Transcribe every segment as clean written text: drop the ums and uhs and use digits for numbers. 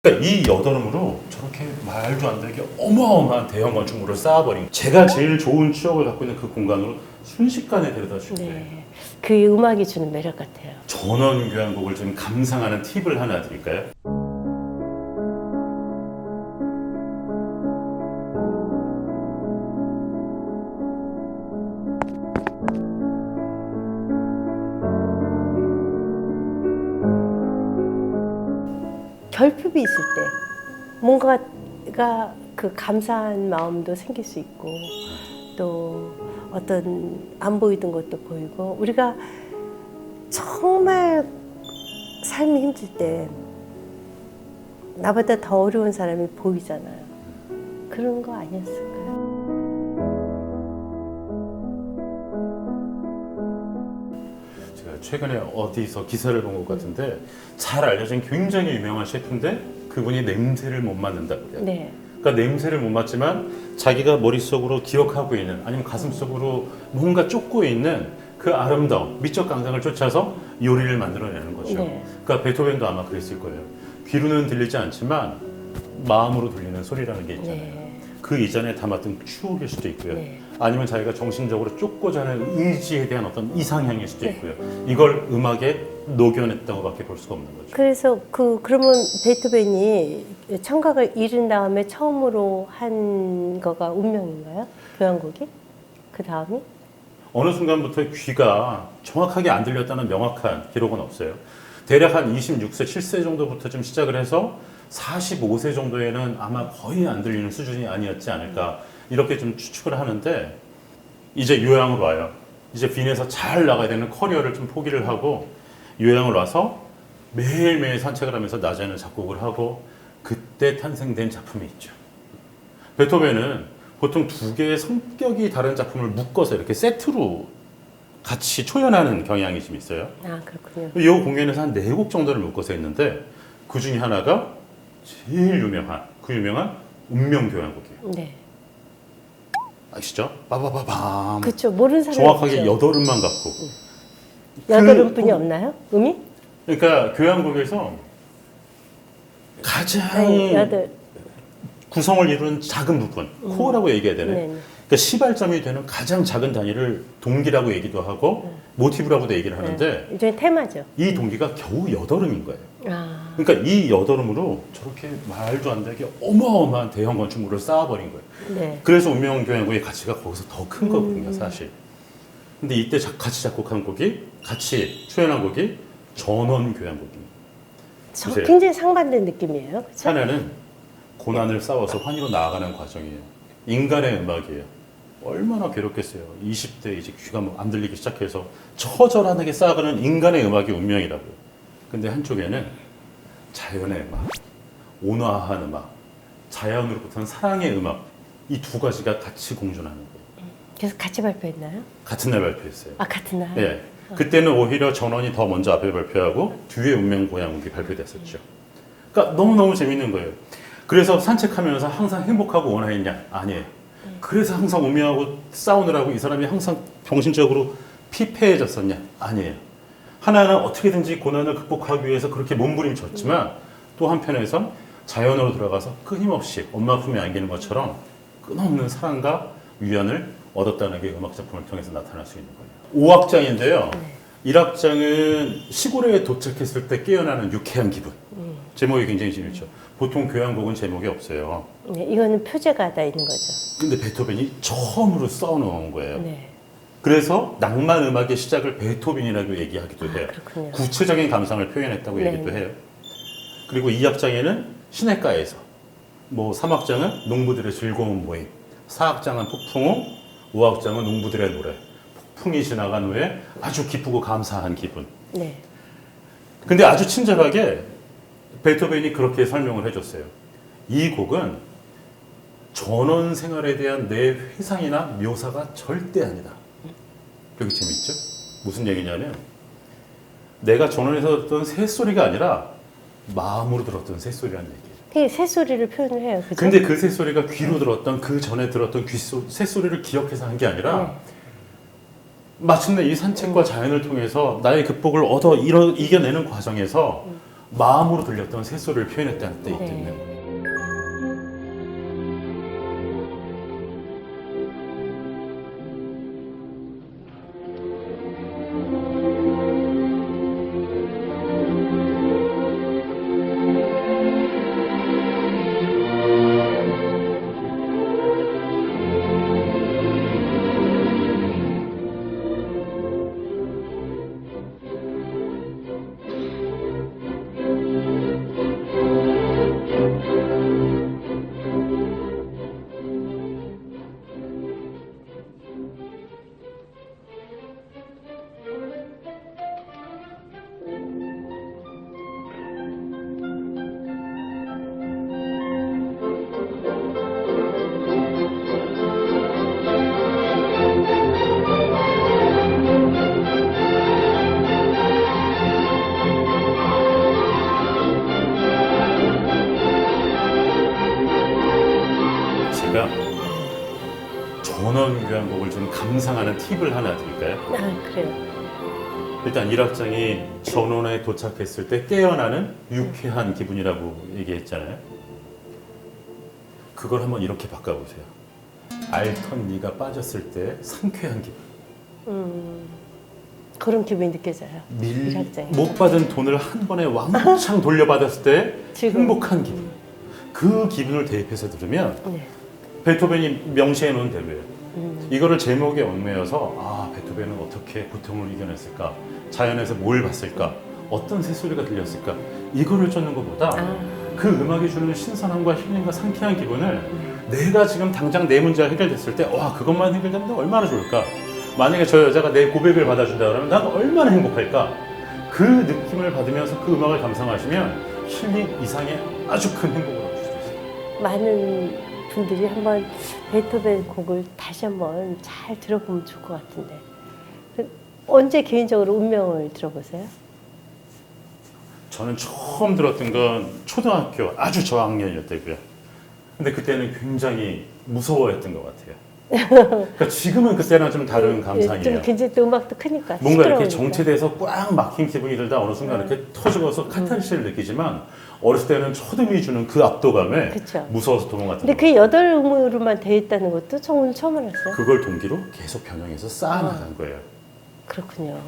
그러니까 이 여드름으로 저렇게 말도 안 되게 어마어마한 대형 건축물을 쌓아버린 거예요. 제가 제일 좋은 추억을 갖고 있는 그 공간으로 순식간에 데려다 준 거예요. 네. 그 음악이 주는 매력 같아요. 전원 교향곡을 좀 감상하는 팁을 하나 드릴까요? 결핍이 있을 때 뭔가가 그 감사한 마음도 생길 수 있고 또 어떤 안 보이던 것도 보이고 우리가 정말 삶이 힘들 때 나보다 더 어려운 사람이 보이잖아요. 그런 거 아니었을까요? 제가 최근에 어디서 기사를 본 것 같은데 잘 알려진 굉장히 유명한 셰프인데 그분이 냄새를 못 맡는다고 그래요. 네. 그러니까 냄새를 못 맡지만 자기가 머릿속으로 기억하고 있는 아니면 가슴속으로 뭔가 쫓고 있는 그 아름다움, 미적 감상을 쫓아서 요리를 만들어내는 거죠. 네. 그러니까 베토벤도 아마 그랬을 거예요. 귀로는 들리지 않지만 마음으로 들리는 소리라는 게 있잖아요. 네. 그 이전에 담았던 추억일 수도 있고요. 네. 아니면 자기가 정신적으로 쫓고자 하는 의지에 대한 어떤 이상향일 수도 네. 있고요. 이걸 음악에 녹여냈다고밖에 볼 수가 없는 거죠. 그래서 그러면 베토벤이 청각을 잃은 다음에 처음으로 한 거가 운명인가요? 교향곡이? 그 다음이? 어느 순간부터 귀가 정확하게 안 들렸다는 명확한 기록은 없어요. 대략 한 26세, 7세 정도부터 좀 시작을 해서 45세 정도에는 아마 거의 안 들리는 수준이 아니었지 않을까 이렇게 좀 추측을 하는데 이제 요양으로 와요. 이제 빈에서 잘 나가야 되는 커리어를 좀 포기를 하고 요양을 와서 매일매일 산책을 하면서 낮에는 작곡을 하고 그때 탄생된 작품이 있죠. 베토벤은 보통 두 개의 성격이 다른 작품을 묶어서 이렇게 세트로 같이 초연하는 경향이 좀 있어요. 아, 그렇군요. 이 공연에서 한 4곡 정도를 묶어서 했는데 그 중에 하나가 제일 유명한 그 유명한 운명교향곡이에요. 네. 아시죠? 빠바바밤. 그렇죠. 모르는 사람이 정확하게 없죠. 8음만 갖고. 여덟음뿐이 없나요? 음이? 그러니까 교향곡에서 가장 네, 여덟. 구성을 이루는 작은 부분, 코어라고 얘기해야 되네. 네. 그러니까 시발점이 되는 가장 작은 단위를 동기라고 얘기도 하고 모티브라고도 얘기를 하는데 일종의 테마죠. 이 동기가 겨우 8음인 거예요. 아, 그러니까 이 8음으로 저렇게 말도 안 되게 어마어마한 대형 건축물을 쌓아버린 거예요. 네. 그래서 운명교향곡의 가치가 거기서 더 큰 거거든요, 사실. 근데 이때 같이 작곡한 곡이, 같이 초연한 곡이 전원교향곡입니다. 보세요. 굉장히 상반된 느낌이에요. 그렇죠? 하나는 고난을 싸워서 환희로 나아가는 과정이에요. 인간의 음악이에요. 얼마나 괴롭겠어요. 20대 이제 귀가 뭐 안 들리기 시작해서 처절하게 쌓아가는 인간의 음악이 운명이라고요. 근데 한쪽에는 자연의 음악, 온화한 음악, 자연으로부터는 사랑의 음악, 이 두 가지가 같이 공존하는 거예요. 그래서 같이 발표했나요? 같은 날 발표했어요. 아, 같은 날? 예. 그때는 오히려 전원이 더 먼저 앞에 발표하고 뒤에 운명고향곡이 발표됐었죠. 그러니까 너무너무 재밌는 거예요. 그래서 산책하면서 항상 행복하고 원화했냐? 아니에요. 그래서 항상 운명하고 싸우느라고 이 사람이 항상 정신적으로 피폐해졌었냐? 아니에요. 하나는 어떻게든지 고난을 극복하기 위해서 그렇게 몸부림쳤지만 또 한편에선 자연으로 들어가서 끊임없이 엄마 품에 안기는 것처럼 끊임없는 사랑과 위안을 얻었다는 게 음악 작품을 통해서 나타날 수 있는 거예요. 5악장인데요. 1악장은 시골에 도착했을 때 깨어나는 유쾌한 기분. 제목이 굉장히 재밌죠. 보통 교향곡은 제목이 없어요. 네, 이거는 표제가 다 있는 거죠. 근데 베토벤이 처음으로 써놓은 거예요. 네. 그래서 낭만 음악의 시작을 베토벤이라고 얘기하기도 해요. 그렇군요. 구체적인 감상을 표현했다고 네. 얘기도 해요. 그리고 2악장에는 시냇가에서, 뭐 3악장은 농부들의 즐거운 모임, 4악장은 폭풍우, 5악장은 농부들의 노래. 폭풍이 지나간 후에 아주 기쁘고 감사한 기분. 네. 근데 아주 친절하게 베토벤이 그렇게 설명을 해줬어요. 이 곡은 전원 생활에 대한 내 회상이나 묘사가 절대 아니다. 여기 재밌죠? 무슨 얘기냐면 내가 전원에서 듣던 새소리가 아니라 마음으로 들었던 새소리라는 얘기예요. 그게 새소리를 표현을 해요. 그죠? 근데 그 새소리가 귀로 들었던 그 전에 들었던 새소리를 기억해서 한 게 아니라 마침내 이 산책과 자연을 통해서 나의 극복을 얻어 이겨내는 과정에서 마음으로 들렸던 새소리를 표현했다는 때 네. 있는 거예요. 제가 전원교향곡을 좀 감상하는 팁을 하나 드릴까요? 아, 그래요. 일단 일악장이 전원에 도착했을 때 깨어나는 유쾌한 기분이라고 얘기했잖아요. 그걸 한번 이렇게 바꿔보세요. 알턴 니가 빠졌을 때 상쾌한 기분. 그런 기분이 느껴져요. 일악장에. 못 받은 돈을 한 번에 왕창 돌려받았을 때 지금. 행복한 기분. 그 기분을 대입해서 들으면 네. 베토벤이 명시해 놓은 대로예요. 이거를 제목에 얽매여서 아 베토벤은 어떻게 고통을 이겨냈을까, 자연에서 뭘 봤을까, 어떤 새소리가 들렸을까, 이거를 쫓는 것보다 그 음악이 주는 신선함과 힐링과 상쾌한 기분을 내가 지금 당장 내 문제가 해결됐을 때 와 그것만 해결되면 얼마나 좋을까, 만약에 저 여자가 내 고백을 받아준다 그러면 난 얼마나 행복할까, 그 느낌을 받으면서 그 음악을 감상하시면 힐링 이상의 아주 큰 행복을 얻을 수 있어요. 많은 분들이 한번 베토벤 곡을 다시 한번 잘 들어보면 좋을 것 같은데. 언제 개인적으로 운명을 들어보세요? 저는 처음 들었던 건 초등학교 아주 저학년일 때고요. 근데 그때는 굉장히 무서워했던 것 같아요. 그러니까 지금은 그때랑 좀 다른 감상이에요. 좀 굉장히 또 음악도 크니까. 뭔가 이렇게 시끄러우니까. 정체돼서 꽉 막힌 기분이 들다 어느 순간 이렇게 터지고서 카타르시스를 느끼지만 어렸을 때는 초등이 주는 그 압도감에 그쵸. 무서워서 도망갔던 근데 거예요. 그 8음으로만 되어 있다는 것도 오늘 처음 알았어요. 그걸 동기로 계속 변형해서 쌓아나간 거예요. 그렇군요.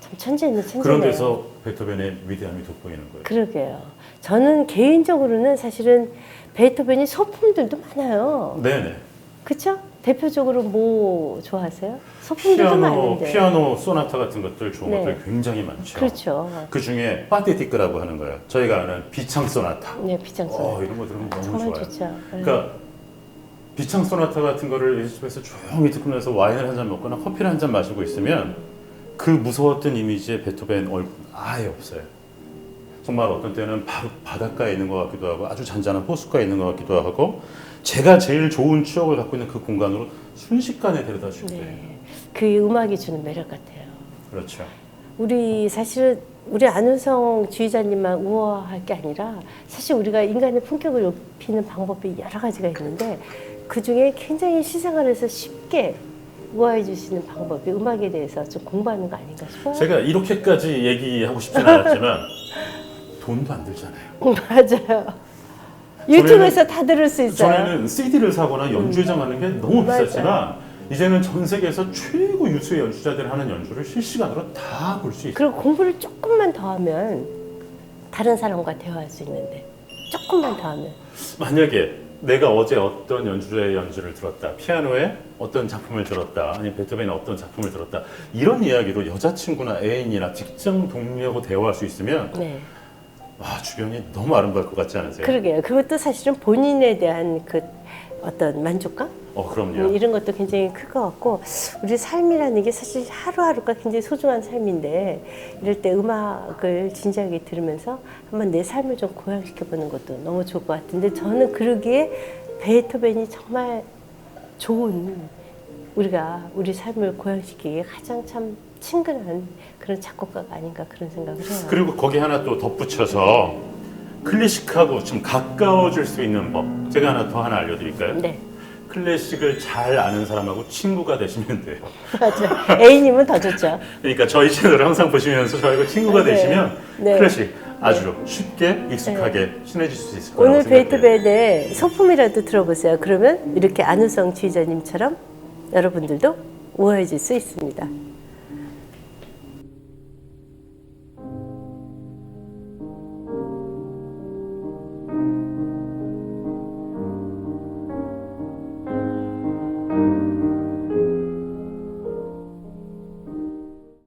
참 천재는 천재네요. 그런 데서 베토벤의 위대함이 돋보이는 거예요. 그러게요. 저는 개인적으로는 사실은 베토벤이 소품들도 많아요. 네네. 그렇죠? 대표적으로 뭐 좋아하세요? 소품들도 많은데. 피아노 소나타 같은 것들 좋은 네. 것들 굉장히 많죠. 그렇죠. 그 중에 파테티크라고 하는 거예요. 저희가 아는 비창 소나타. 네, 비장소. 이런 거 들으면 너무 정말 좋아요. 좋죠. 네. 그러니까 비창 소나타 같은 거를 예술집에서 조용히 듣고 나서 와인을 한 잔 먹거나 커피를 한 잔 마시고 있으면 그 무서웠던 이미지의 베토벤 얼굴 아예 없어요. 정말 어떤 때는 바로 바닷가에 있는 것 같기도 하고 아주 잔잔한 호숫가에 있는 것 같기도 하고 제가 제일 좋은 추억을 갖고 있는 그 공간으로 순식간에 데려다 줄 때. 네. 그 음악이 주는 매력 같아요. 그렇죠. 우리 사실은 우리 안윤성 지휘자님만 우아할 게 아니라 사실 우리가 인간의 품격을 높이는 방법이 여러 가지가 있는데 그 중에 굉장히 실생활에서 쉽게 우아해질 수 있는 방법이 음악에 대해서 좀 공부하는 거 아닌가 싶어요. 제가 이렇게까지 얘기하고 싶진 않았지만 돈도 안 들잖아요. 맞아요. 유튜브에서 다 들을 수 있어요. 전에는 CD를 사거나 연주회장 하는 게 너무 맞아요. 비쌌지만 이제는 전 세계에서 최고 유수의 연주자들이 하는 연주를 실시간으로 다 볼 수 있어요. 그리고 공부를 조금만 더 하면 다른 사람과 대화할 수 있는데 조금만 더 하면 만약에 내가 어제 어떤 연주자의 연주를 들었다, 피아노의 어떤 작품을 들었다, 아니면 베토벤의 어떤 작품을 들었다, 이런 이야기로 여자친구나 애인이나 직장 동료하고 대화할 수 있으면 네. 와 주변이 너무 아름다울 것 같지 않으세요? 그러게요. 그것도 사실은 본인에 대한 그 어떤 만족감? 그럼요. 이런 것도 굉장히 클 것 같고 우리 삶이라는 게 사실 하루하루가 굉장히 소중한 삶인데 이럴 때 음악을 진지하게 들으면서 한번 내 삶을 좀 고양시켜보는 것도 너무 좋을 것 같은데 저는 그러기에 베토벤이 정말 좋은 우리가 우리 삶을 고양시키기에 가장 참 친근한 그런 작곡가가 아닌가 그런 생각을 해요. 그리고 거기 하나 또 덧붙여서 클래식하고 좀 가까워질 수 있는 법 제가 하나 알려드릴까요? 네. 클래식을 잘 아는 사람하고 친구가 되시면 돼요. 맞아요. A님은 더 좋죠. 그러니까 저희 채널을 항상 보시면서 저희가 친구가 네. 되시면 네. 클래식 아주 쉽게 익숙하게 친해질 수 있을 거라고 오늘 생각해요. 베이토벤의 소품이라도 들어보세요. 그러면 이렇게 안우성 지휘자님처럼 여러분들도 우아해질 수 있습니다.